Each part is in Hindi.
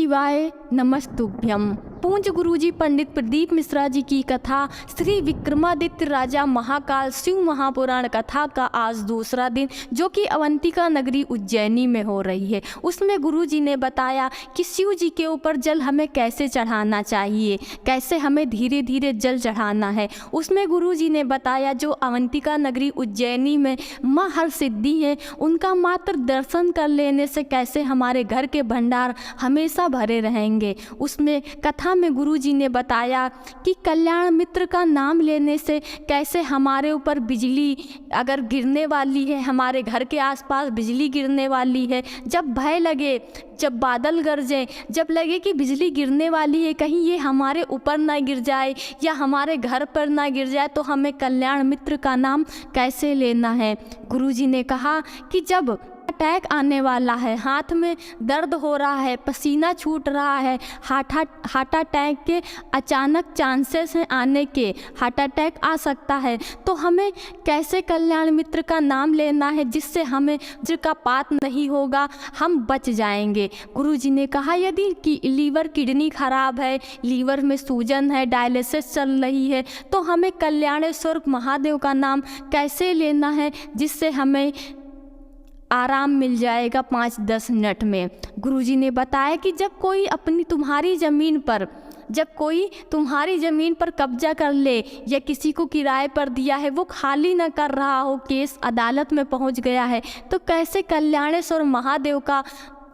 शिवाय नमस्तुभ्यम। पूज्य गुरुजी पंडित प्रदीप मिश्रा जी की कथा श्री विक्रमादित्य राजा महाकाल शिव महापुराण कथा का आज दूसरा दिन, जो कि अवंतिका नगरी उज्जैनी में हो रही है। उसमें गुरुजी ने बताया कि शिव जी के ऊपर जल हमें कैसे चढ़ाना चाहिए, कैसे हमें धीरे धीरे जल चढ़ाना है। उसमें गुरुजी ने बताया जो अवंतिका नगरी उज्जैनी में माँ हरसिद्धि है, उनका मात्र दर्शन कर लेने से कैसे हमारे घर के भंडार हमेशा भरे रहेंगे। उसमें कथा में गुरुजी ने बताया कि कल्याण मित्र का नाम लेने से कैसे हमारे ऊपर बिजली अगर गिरने वाली है, हमारे घर के आसपास बिजली गिरने वाली है, जब भय लगे, जब बादल गरजे, जब लगे कि बिजली गिरने वाली है, कहीं ये हमारे ऊपर ना गिर जाए या हमारे घर पर ना गिर जाए, तो हमें कल्याण मित्र का नाम कैसे लेना है। गुरुजी ने कहा कि जब अटैक आने वाला है, हाथ में दर्द हो रहा है, पसीना छूट रहा है, हार्ट अटैक के अचानक चांसेस हैं आने के, हार्ट अटैक आ सकता है, तो हमें कैसे कल्याण मित्र का नाम लेना है जिससे हमें का पात नहीं होगा, हम बच जाएंगे। गुरुजी ने कहा यदि लीवर किडनी खराब है, लीवर में सूजन है, डायलिसिस चल रही है, तो हमें कल्याणेश्वर महादेव का नाम कैसे लेना है जिससे हमें आराम मिल जाएगा 5-10 मिनट में। गुरुजी ने बताया कि जब कोई तुम्हारी ज़मीन पर कब्जा कर ले या किसी को किराए पर दिया है, वो खाली ना कर रहा हो, केस अदालत में पहुंच गया है, तो कैसे कल्याणेश्वर महादेव का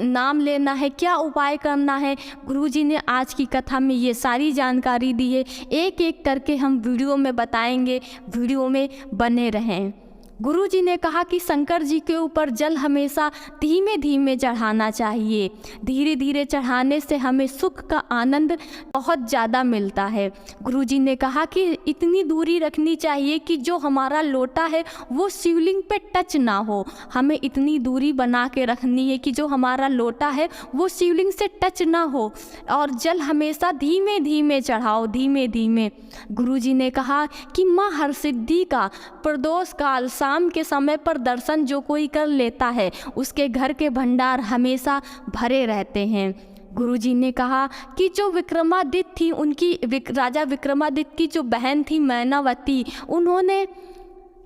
नाम लेना है, क्या उपाय करना है। गुरुजी ने आज की कथा में ये सारी जानकारी दी है। एक एक करके हम वीडियो में बताएंगे, वीडियो में बने रहें। गुरुजी ने कहा कि शंकर जी के ऊपर जल हमेशा धीमे धीमे चढ़ाना चाहिए। धीरे धीरे चढ़ाने से हमें सुख का आनंद बहुत ज़्यादा मिलता है। गुरुजी ने कहा कि इतनी दूरी रखनी चाहिए कि जो हमारा लोटा है वो शिवलिंग पे टच ना हो। हमें इतनी दूरी बना के रखनी है कि जो हमारा लोटा है वो शिवलिंग से टच ना हो, और जल हमेशा धीमे धीमे चढ़ाओ, धीमे धीमे। गुरुजी ने कहा कि माँ हरसिद्धि का प्रदोष काल शाम के समय पर दर्शन जो कोई कर लेता है, उसके घर के भंडार हमेशा भरे रहते हैं। गुरुजी ने कहा कि जो विक्रमादित्य थी, उनकी राजा विक्रमादित्य की जो बहन थी मैनावती, उन्होंने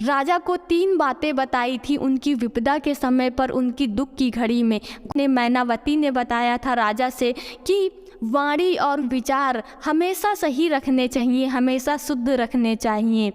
राजा को 3 बातें बताई थी उनकी विपदा के समय पर, उनकी दुख की घड़ी में। मैनावती ने बताया था राजा से कि वाणी और विचार हमेशा सही रखने चाहिए, हमेशा शुद्ध रखने चाहिए।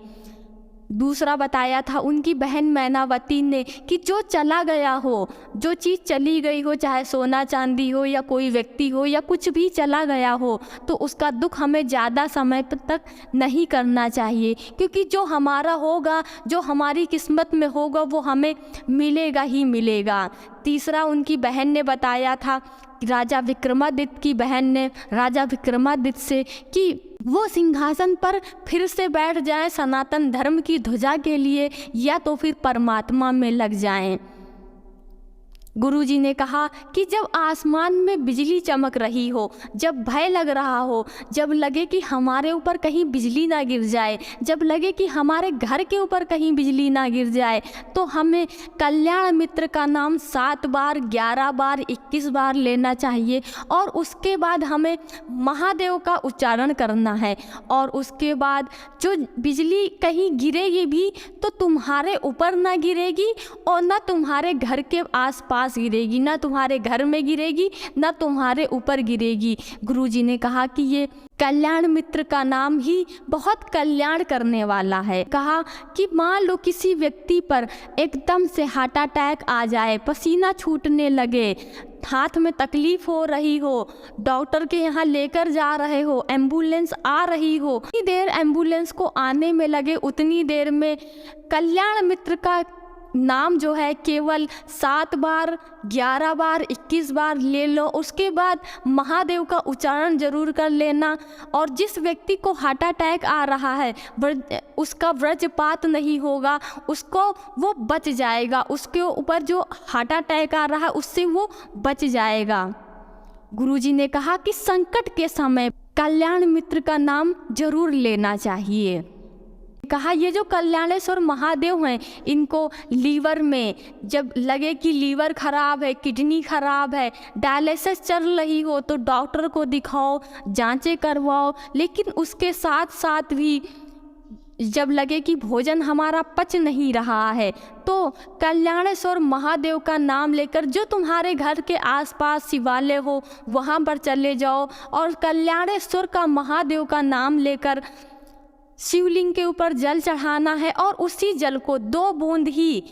दूसरा बताया था उनकी बहन मैनावती ने कि जो चला गया हो, जो चीज़ चली गई हो, चाहे सोना चांदी हो या कोई व्यक्ति हो या कुछ भी चला गया हो, तो उसका दुख हमें ज़्यादा समय तक नहीं करना चाहिए, क्योंकि जो हमारा होगा, जो हमारी किस्मत में होगा, वो हमें मिलेगा ही मिलेगा। तीसरा उनकी बहन ने बताया था, राजा विक्रमादित्य की बहन ने राजा विक्रमादित्य से कि वो सिंहासन पर फिर से बैठ जाएं सनातन धर्म की ध्वजा के लिए, या तो फिर परमात्मा में लग जाएं। गुरुजी ने कहा कि जब आसमान में बिजली चमक रही हो, जब भय लग रहा हो, जब लगे कि हमारे ऊपर कहीं बिजली ना गिर जाए, जब लगे कि हमारे घर के ऊपर कहीं बिजली ना गिर जाए, तो हमें कल्याण मित्र का नाम 7 बार, 11 बार, 21 बार लेना चाहिए। और उसके बाद हमें महादेव का उच्चारण करना है। और उसके बाद जो बिजली कहीं गिरेगी भी तो तुम्हारे ऊपर ना गिरेगी और ना तुम्हारे घर के आसपास गिरेगी, ना तुम्हारे घर में गिरेगी, ना तुम्हारे ऊपर गिरेगी। गुरुजी ने कहा कि ये कल्याण मित्र का नाम ही बहुत कल्याण करने वाला है। कहा कि मान लो किसी व्यक्ति पर एकदम से हार्ट अटैक आ जाए, पसीना छूटने लगे, हाथ में तकलीफ हो रही हो, डॉक्टर के यहाँ लेकर जा रहे हो, एम्बुलेंस आ रही हो, उतनी देर एम्बुलेंस को आने में लगे, उतनी देर में कल्याण मित्र का नाम जो है केवल 7 बार, 11 बार, 21 बार ले लो। उसके बाद महादेव का उच्चारण जरूर कर लेना। और जिस व्यक्ति को हार्ट अटैक आ रहा है, उसका वज्रपात नहीं होगा, उसको वो बच जाएगा, उसके ऊपर जो हार्ट अटैक आ रहा है उससे वो बच जाएगा। गुरुजी ने कहा कि संकट के समय कल्याण मित्र का नाम जरूर लेना चाहिए। कहा ये जो कल्याणेश्वर महादेव हैं, इनको लीवर में जब लगे कि लीवर खराब है, किडनी खराब है, डायलिसिस चल रही हो तो डॉक्टर को दिखाओ, जांचें करवाओ। लेकिन उसके साथ साथ भी जब लगे कि भोजन हमारा पच नहीं रहा है तो कल्याणेश्वर महादेव का नाम लेकर जो तुम्हारे घर के आसपास शिवालय हो वहाँ पर चले जाओ और कल्याणेश्वर का महादेव का नाम लेकर शिवलिंग के ऊपर जल चढ़ाना है और उसी जल को 2 बूंद ही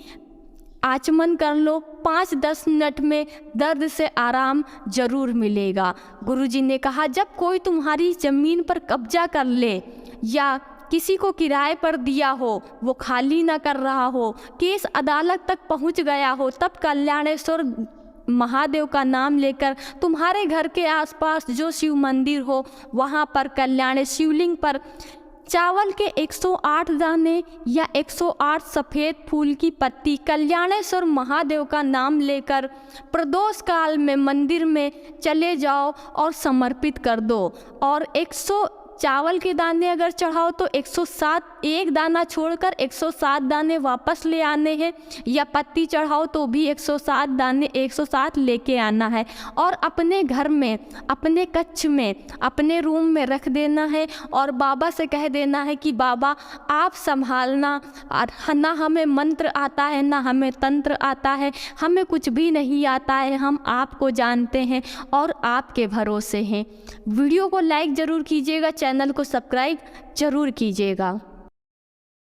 आचमन कर लो। 5-10 मिनट में दर्द से आराम जरूर मिलेगा। गुरुजी ने कहा जब कोई तुम्हारी ज़मीन पर कब्जा कर ले या किसी को किराए पर दिया हो, वो खाली ना कर रहा हो, केस अदालत तक पहुंच गया हो, तब कल्याणेश्वर महादेव का नाम लेकर तुम्हारे घर के आसपास जो शिव मंदिर हो वहाँ पर कल्याणेश्वर शिवलिंग पर चावल के 108 दाने या 108 सफ़ेद फूल की पत्ती कल्याणेश्वर महादेव का नाम लेकर प्रदोष काल में मंदिर में चले जाओ और समर्पित कर दो। और 100 चावल के दाने अगर चढ़ाओ तो 107, एक दाना छोड़कर 107 दाने वापस ले आने हैं, या पत्ती चढ़ाओ तो भी 107 दाने 107 लेके आना है और अपने घर में, अपने कक्ष में, अपने रूम में रख देना है और बाबा से कह देना है कि बाबा आप संभालना, ना हमें मंत्र आता है ना हमें तंत्र आता है, हमें कुछ भी नहीं आता है, हम आपको जानते हैं और आपके भरोसे हैं। वीडियो को लाइक ज़रूर कीजिएगा, चैनल को सब्सक्राइब ज़रूर कीजिएगा।